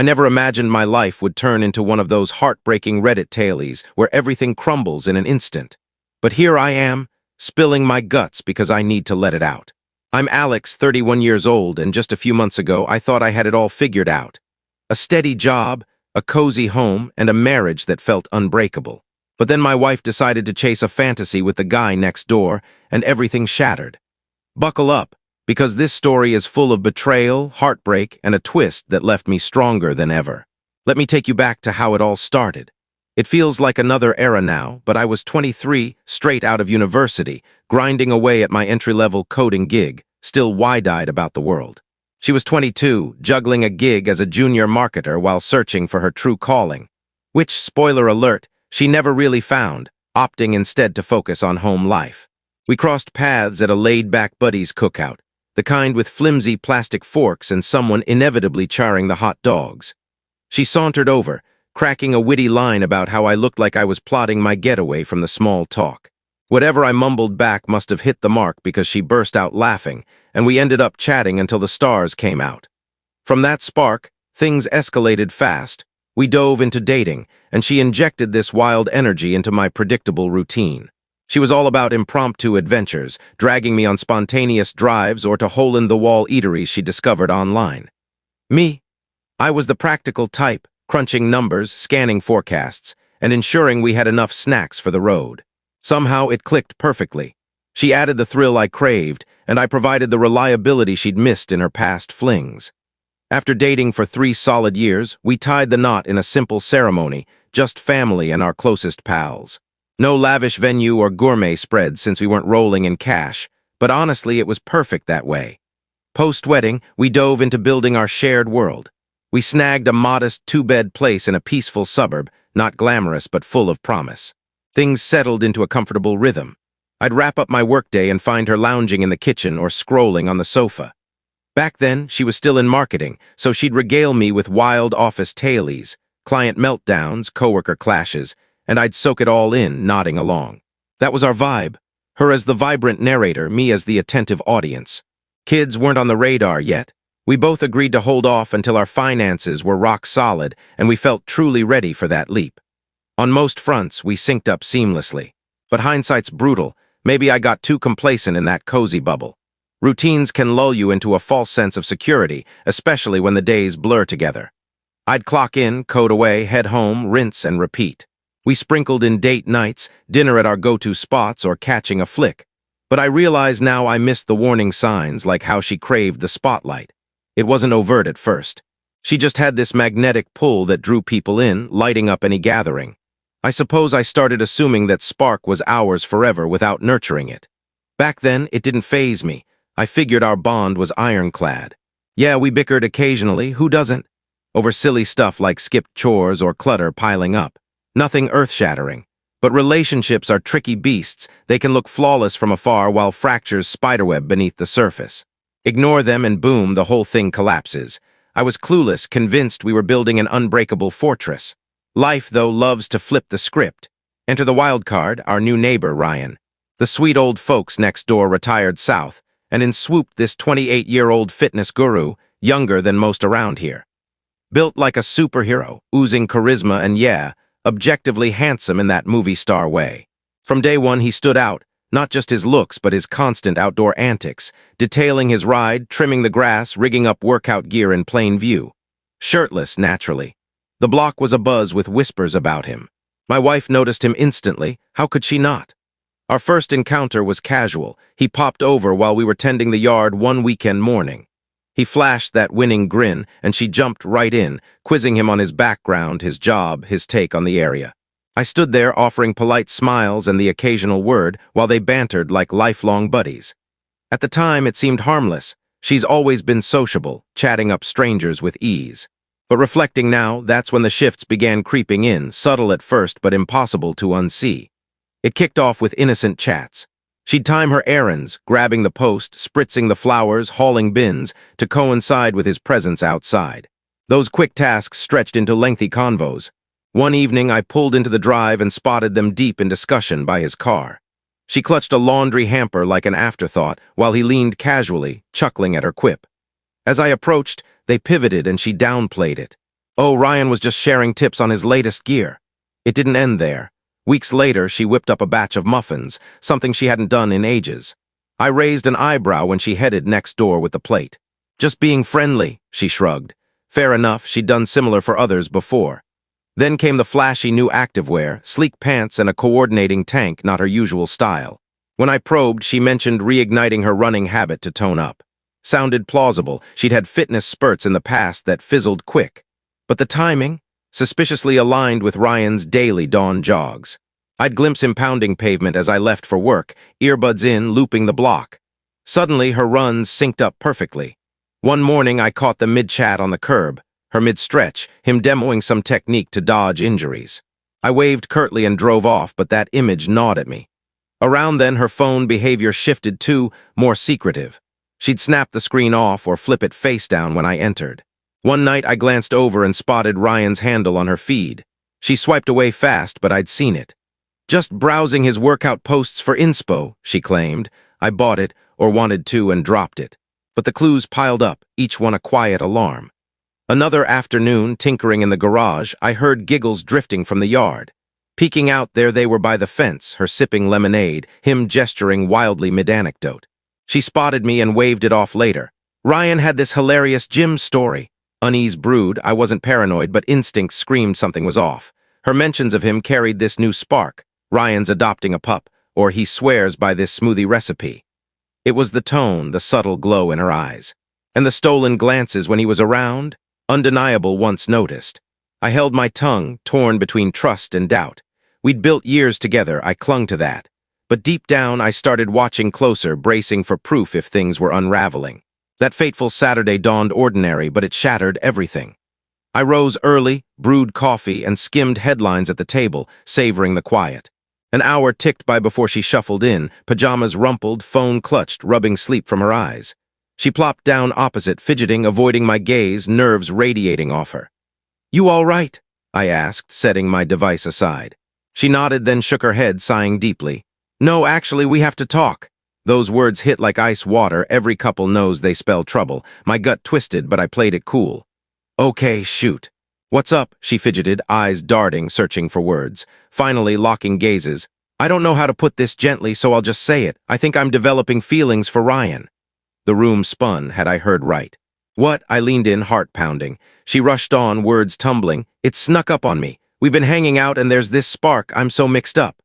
I never imagined my life would turn into one of those heartbreaking Reddit tailies where everything crumbles in an instant. But here I am, spilling my guts because I need to let it out. I'm Alex, 31 years old, and just a few months ago I thought I had it all figured out. A steady job, a cozy home, and a marriage that felt unbreakable. But then my wife decided to chase a fantasy with the guy next door, and everything shattered. Buckle up, because this story is full of betrayal, heartbreak, and a twist that left me stronger than ever. Let me take you back to how it all started. It feels like another era now, but I was 23, straight out of university, grinding away at my entry-level coding gig, still wide-eyed about the world. She was 22, juggling a gig as a junior marketer while searching for her true calling, which, spoiler alert, she never really found, opting instead to focus on home life. We crossed paths at a laid-back buddies cookout, the kind with flimsy plastic forks and someone inevitably charring the hot dogs. She sauntered over, cracking a witty line about how I looked like I was plotting my getaway from the small talk. Whatever I mumbled back must have hit the mark because she burst out laughing, and we ended up chatting until the stars came out. From that spark, things escalated fast. We dove into dating, and she injected this wild energy into my predictable routine. She was all about impromptu adventures, dragging me on spontaneous drives or to hole-in-the-wall eateries she discovered online. Me? I was the practical type, crunching numbers, scanning forecasts, and ensuring we had enough snacks for the road. Somehow it clicked perfectly. She added the thrill I craved, and I provided the reliability she'd missed in her past flings. After dating for 3 solid years, we tied the knot in a simple ceremony, just family and our closest pals. No lavish venue or gourmet spreads since we weren't rolling in cash, but honestly it was perfect that way. Post-wedding, we dove into building our shared world. We snagged a modest 2-bed place in a peaceful suburb, not glamorous but full of promise. Things settled into a comfortable rhythm. I'd wrap up my workday and find her lounging in the kitchen or scrolling on the sofa. Back then, she was still in marketing, so she'd regale me with wild office tailies, client meltdowns, coworker clashes, and I'd soak it all in, nodding along. That was our vibe. Her as the vibrant narrator, me as the attentive audience. Kids weren't on the radar yet. We both agreed to hold off until our finances were rock solid and we felt truly ready for that leap. On most fronts, we synced up seamlessly. But hindsight's brutal. Maybe I got too complacent in that cozy bubble. Routines can lull you into a false sense of security, especially when the days blur together. I'd clock in, code away, head home, rinse and repeat. We sprinkled in date nights, dinner at our go-to spots, or catching a flick. But I realize now I missed the warning signs, like how she craved the spotlight. It wasn't overt at first. She just had this magnetic pull that drew people in, lighting up any gathering. I suppose I started assuming that spark was ours forever without nurturing it. Back then, it didn't faze me. I figured our bond was ironclad. Yeah, we bickered occasionally, who doesn't? Over silly stuff like skipped chores or clutter piling up. Nothing earth-shattering. But relationships are tricky beasts. They can look flawless from afar while fractures spiderweb beneath the surface. Ignore them and boom, the whole thing collapses. I was clueless, convinced we were building an unbreakable fortress. Life, though, loves to flip the script. Enter the wild card, our new neighbor, Ryan. The sweet old folks next door retired south, and in swooped this 28-year-old fitness guru, younger than most around here. Built like a superhero, oozing charisma and objectively handsome in that movie star way. From day one he stood out, not just his looks but his constant outdoor antics, detailing his ride, trimming the grass, rigging up workout gear in plain view. Shirtless, naturally. The block was abuzz with whispers about him. My wife noticed him instantly. How could she not? Our first encounter was casual. He popped over while we were tending the yard one weekend morning. He flashed that winning grin, and she jumped right in, quizzing him on his background, his job, his take on the area. I stood there offering polite smiles and the occasional word while they bantered like lifelong buddies. At the time, it seemed harmless. She's always been sociable, chatting up strangers with ease. But reflecting now, that's when the shifts began creeping in, subtle at first but impossible to unsee. It kicked off with innocent chats. She'd time her errands, grabbing the post, spritzing the flowers, hauling bins, to coincide with his presence outside. Those quick tasks stretched into lengthy convos. One evening, I pulled into the drive and spotted them deep in discussion by his car. She clutched a laundry hamper like an afterthought, while he leaned casually, chuckling at her quip. As I approached, they pivoted and she downplayed it. Oh, Ryan was just sharing tips on his latest gear. It didn't end there. Weeks later, she whipped up a batch of muffins, something she hadn't done in ages. I raised an eyebrow when she headed next door with the plate. Just being friendly, she shrugged. Fair enough, she'd done similar for others before. Then came the flashy new activewear, sleek pants and a coordinating tank, not her usual style. When I probed, she mentioned reigniting her running habit to tone up. Sounded plausible. She'd had fitness spurts in the past that fizzled quick. But the timing? Suspiciously aligned with Ryan's daily dawn jogs. I'd glimpse him pounding pavement as I left for work, earbuds in, looping the block. Suddenly, her runs synced up perfectly. One morning, I caught them mid-chat on the curb, her mid-stretch, him demoing some technique to dodge injuries. I waved curtly and drove off, but that image gnawed at me. Around then, her phone behavior shifted to more secretive. She'd snap the screen off or flip it face down when I entered. One night, I glanced over and spotted Ryan's handle on her feed. She swiped away fast, but I'd seen it. Just browsing his workout posts for inspo, she claimed. I bought it, or wanted to, and dropped it. But the clues piled up, each one a quiet alarm. Another afternoon, tinkering in the garage, I heard giggles drifting from the yard. Peeking out, there they were by the fence, her sipping lemonade, him gesturing wildly mid-anecdote. She spotted me and waved it off later. Ryan had this hilarious gym story. Unease brewed, I wasn't paranoid, but instinct screamed something was off. Her mentions of him carried this new spark. Ryan's adopting a pup, or he swears by this smoothie recipe. It was the tone, the subtle glow in her eyes. And the stolen glances when he was around, undeniable once noticed. I held my tongue, torn between trust and doubt. We'd built years together, I clung to that. But deep down, I started watching closer, bracing for proof if things were unraveling. That fateful Saturday dawned ordinary, but it shattered everything. I rose early, brewed coffee, and skimmed headlines at the table, savoring the quiet. An hour ticked by before she shuffled in, pajamas rumpled, phone clutched, rubbing sleep from her eyes. She plopped down opposite, fidgeting, avoiding my gaze, nerves radiating off her. "You all right?" I asked, setting my device aside. She nodded, then shook her head, sighing deeply. "No, actually, we have to talk." Those words hit like ice water. Every couple knows they spell trouble. My gut twisted, but I played it cool. "Okay, shoot." "What's up?" she fidgeted, eyes darting, searching for words. Finally, locking gazes. "I don't know how to put this gently, so I'll just say it. I think I'm developing feelings for Ryan." The room spun, had I heard right. "What?" I leaned in, heart pounding. She rushed on, words tumbling. "It snuck up on me. We've been hanging out and there's this spark. I'm so mixed up."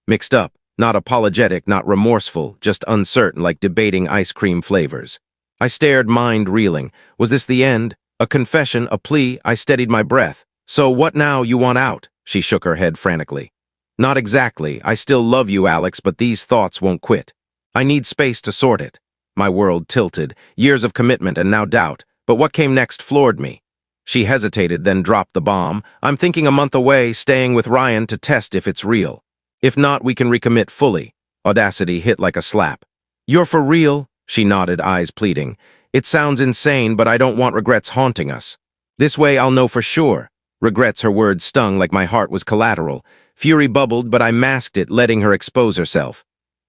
Mixed up. Not apologetic, not remorseful, just uncertain, like debating ice cream flavors. I stared, mind reeling. Was this the end? A confession, a plea? I steadied my breath. "So what now? You want out?" She shook her head frantically. "Not exactly. I still love you, Alex, but these thoughts won't quit. I need space to sort it." My world tilted. Years of commitment and now doubt. But what came next floored me. She hesitated, then dropped the bomb. "I'm thinking a month away, staying with Ryan to test if it's real. If not, we can recommit fully." Audacity hit like a slap. "You're for real?" She nodded, eyes pleading. "It sounds insane, but I don't want regrets haunting us. This way I'll know for sure." Regrets, her words stung like my heart was collateral. Fury bubbled, but I masked it, letting her expose herself.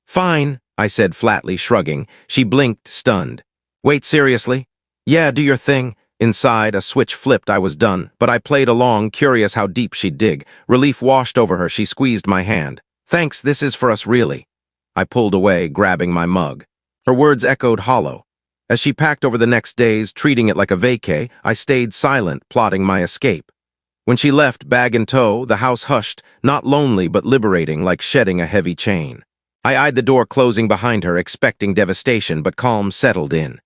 "Fine," I said flatly, shrugging. She blinked, stunned. "Wait, seriously?" "Yeah, do your thing." Inside, a switch flipped. I was done, but I played along, curious how deep she'd dig. Relief washed over her. She squeezed my hand. "Thanks, this is for us, really." I pulled away, grabbing my mug. Her words echoed hollow. As she packed over the next days, treating it like a vacay, I stayed silent, plotting my escape. When she left, bag in tow, the house hushed, not lonely but liberating, like shedding a heavy chain. I eyed the door closing behind her, expecting devastation, but calm settled in.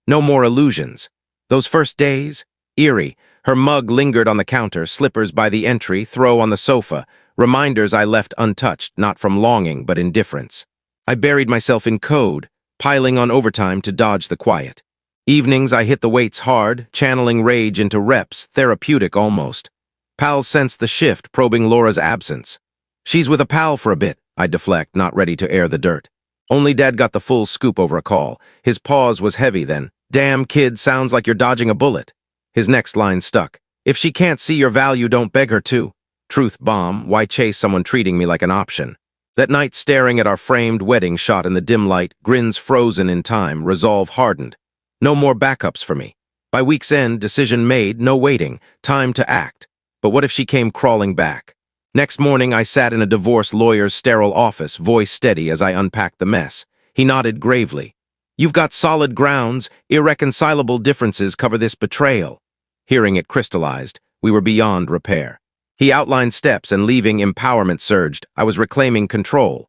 No more illusions. Those first days? Eerie. Her mug lingered on the counter, slippers by the entry, throw on the sofa, reminders I left untouched, not from longing, but indifference. I buried myself in code, piling on overtime to dodge the quiet. Evenings, I hit the weights hard, channeling rage into reps, therapeutic almost. Pals sensed the shift, probing Laura's absence. "She's with a pal for a bit," I deflect, not ready to air the dirt. Only Dad got the full scoop over a call. His pause was heavy then. "Damn, kid, sounds like you're dodging a bullet." His next line stuck. "If she can't see your value, don't beg her to." Truth bomb, why chase someone treating me like an option? That night, staring at our framed wedding shot in the dim light, grins frozen in time, resolve hardened. No more backups for me. By week's end, decision made, no waiting, time to act. But what if she came crawling back? Next morning, I sat in a divorce lawyer's sterile office, voice steady as I unpacked the mess. He nodded gravely. You've got solid grounds, irreconcilable differences cover this betrayal. Hearing it crystallized, we were beyond repair. He outlined steps and leaving empowerment surged. I was reclaiming control.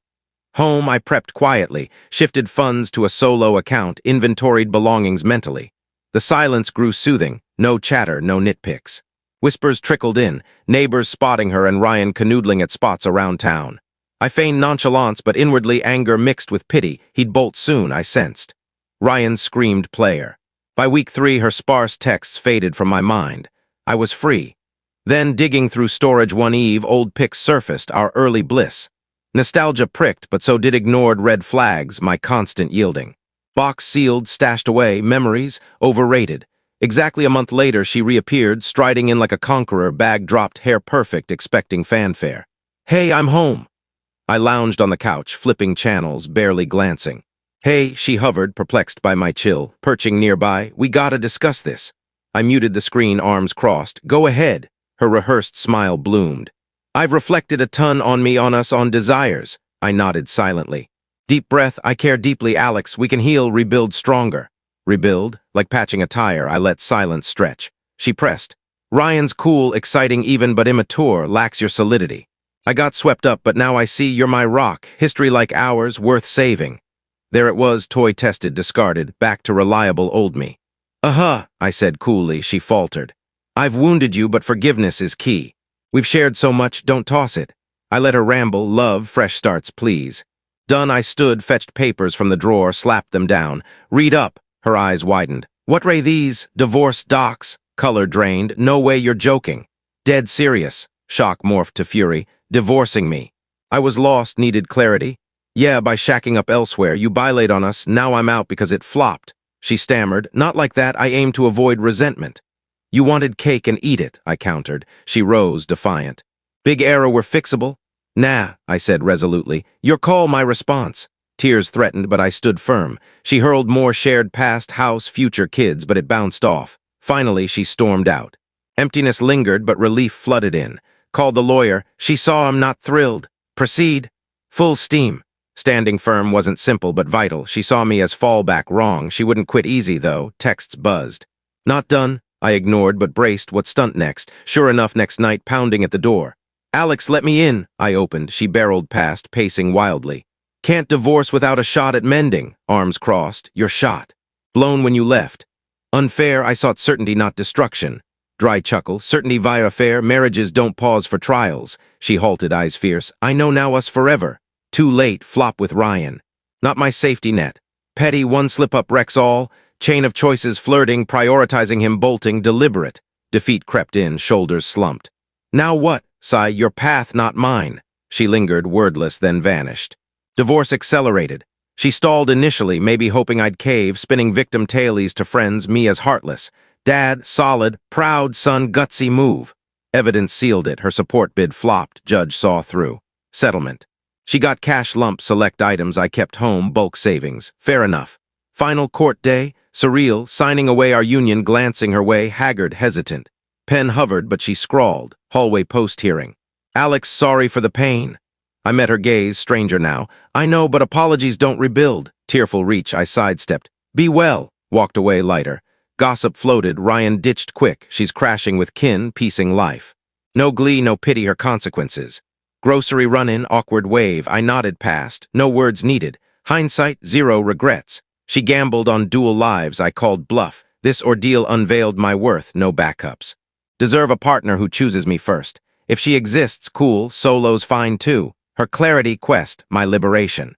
Home, I prepped quietly, shifted funds to a solo account, inventoried belongings mentally. The silence grew soothing, no chatter, no nitpicks. Whispers trickled in, neighbors spotting her and Ryan canoodling at spots around town. I feigned nonchalance, but inwardly anger mixed with pity. He'd bolt soon, I sensed. Ryan screamed player. By week 3, her sparse texts faded from my mind. I was free. Then, digging through storage one eve, old pics surfaced, our early bliss. Nostalgia pricked, but so did ignored red flags, my constant yielding. Box sealed, stashed away, memories, overrated. Exactly a month later, she reappeared, striding in like a conqueror, bag dropped, hair perfect, expecting fanfare. Hey, I'm home. I lounged on the couch, flipping channels, barely glancing. Hey, she hovered, perplexed by my chill, perching nearby. We gotta discuss this. I muted the screen, arms crossed. Go ahead. Her rehearsed smile bloomed. I've reflected a ton on me, on us, on desires. I nodded silently. Deep breath, I care deeply, Alex. We can heal, rebuild stronger. Rebuild? Like patching a tire, I let silence stretch. She pressed. Ryan's cool, exciting even but immature, lacks your solidity. I got swept up, but now I see you're my rock, history like ours, worth saving. There it was, toy-tested, discarded, back to reliable old me. I said coolly. She faltered. I've wounded you, but forgiveness is key. We've shared so much, don't toss it. I let her ramble, love, fresh starts, please. Done, I stood, fetched papers from the drawer, slapped them down. Read up. Her eyes widened. What ray these? Divorce docs? Color drained. No way you're joking. Dead serious. Shock morphed to fury. Divorcing me. I was lost, needed clarity. Yeah, by shacking up elsewhere. You bilaid on us, now I'm out because it flopped. She stammered. Not like that, I aim to avoid resentment. You wanted cake and eat it, I countered. She rose, defiant. Big error, we're fixable? Nah, I said resolutely. Your call, my response. Tears threatened, but I stood firm. She hurled more shared past, house, future kids, but it bounced off. Finally, she stormed out. Emptiness lingered, but relief flooded in. Called the lawyer. She saw him, not thrilled. Proceed. Full steam. Standing firm wasn't simple, but vital. She saw me as fallback, wrong. She wouldn't quit easy, though. Texts buzzed. Not done. I ignored, but braced. What stunt next? Sure enough, next night, pounding at the door. Alex, let me in. I opened. She barreled past, pacing wildly. Can't divorce without a shot at mending. Arms crossed. You're shot. Blown when you left. Unfair, I sought certainty, not destruction. Dry chuckle. Certainty via affair. Marriages don't pause for trials. She halted, eyes fierce. I know now, us forever. Too late, flop with Ryan. Not my safety net. Petty, one slip-up wrecks all. Chain of choices flirting, prioritizing him, bolting, deliberate. Defeat crept in, shoulders slumped. Now what? Sigh, your path, not mine. She lingered, wordless, then vanished. Divorce accelerated. She stalled initially, maybe hoping I'd cave, spinning victim tailies to friends, me as heartless. Dad, solid, proud, son, gutsy move. Evidence sealed it, her support bid flopped, judge saw through. Settlement. She got cash lump, select items I kept home, bulk savings. Fair enough. Final court day, surreal, signing away our union, glancing her way, haggard, hesitant. Pen hovered, but she scrawled. Hallway post-hearing. Alex, sorry for the pain. I met her gaze, stranger now. I know, but apologies don't rebuild. Tearful reach, I sidestepped. Be well. Walked away lighter. Gossip floated, Ryan ditched quick. She's crashing with kin, piecing life. No glee, no pity, her consequences. Grocery run-in, awkward wave. I nodded past. No words needed. Hindsight, zero regrets. She gambled on dual lives. I called bluff. This ordeal unveiled my worth, no backups. Deserve a partner who chooses me first. If she exists, cool, solo's fine too. Her clarity quest, my liberation.